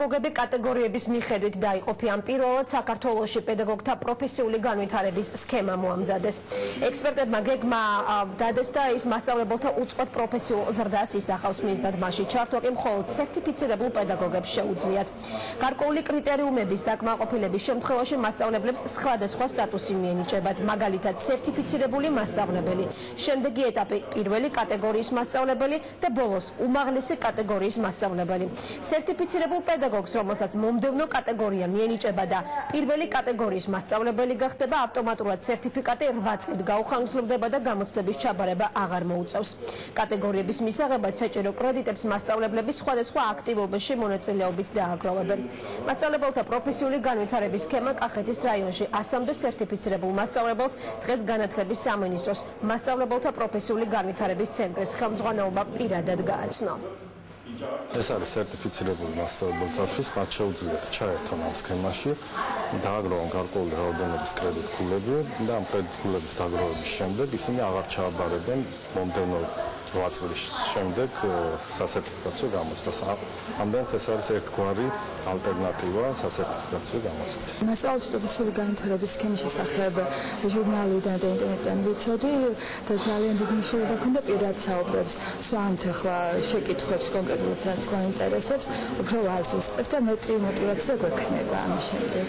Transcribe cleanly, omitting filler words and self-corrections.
პედაგოგები კატეგორიების მიხედვით დაიყოფიან. პირველად საქართველოში პედაგოგთა პროფესიული განვითარების სქემა მოამზადეს. ექსპერტებმა გეგმა დადეს და ის მასწავლებელთა უწყვეტ პროფესიულ ზრდას ისახავს. მისდად მასში ჩართვა კი მხოლოდ სერტიფიცირებულ პედაგოგებს შეუძლიათ. გარკვეული კრიტერიუმების დაკმაყოფილების შემთხვევაში მასწავლებლებს სხვადასხვა სტატუსი მიენიჭებათ, მაგალითად სერტიფიცირებული მასწავლებელი, შემდეგი ეტაპი პირველი კატეგორიის მასწავლებელი და ბოლოს უმაღლესი კატეგორიის მასწავლებელი. სერტიფიცირებულ პედაგოგს, რომელსაც მომდევნო კატეგორია მიენიჭება და პირველი კატეგორიის მასწავლებელი გახდება, ავტომატურად სერტიფიკატი 8 წლით გაუხანგრძლივდება და გამოცდების ჩაბარება აღარ მოუწევს. კატეგორიების მისაღებად საჭირო კრედიტებს მასწავლებლების სხვადასხვა აქტივობებში მონაწილეობით დააგროვებენ. მასწავლებელთა პროფესიული განვითარების სქემა კახეთის რაიონში 100-მდე სერტიფიცირებულ მასწავლებელს დღეს განათლების სამინისტროს მასწავლებელთა პროფესიული განვითარების ცენტრის ხელმძღვანელობა პირადად გააცნო. ეს არის სერტიფიცირებული მასწავლებელთათვის, მათ შეუძლიათ ჩაერთონ ამ სქემაში, დააგროვონ გარკვეული რაოდენობის კრედიტგულები და ამ კრედიტგულების დაგროვების შემდეგ ისინი აღარ ჩააბარებენ მომდევნო 8 წლის შემდეგ სასერტიფიკაციო გამოცდას. ამდენად ეს არის ერთგვარი ალტერნატივა სასერტიფიკაციო გამოცდის. მასწავლებლის პროფესიული განვითარების სქემის შესახებ ჟურნალიდან და ინტერნეტიდან ვიცოდი და ძალიან დიდი მნიშვნელობა ჰქონდა პირად საუბრებს. სვამთ ახლა შეკითხვებს კონკრეტულად რაც გვაინტერესებს, უფრო ვაზუსტებთ და მეტრი мотиваცია გვექნება ამის შემდეგ.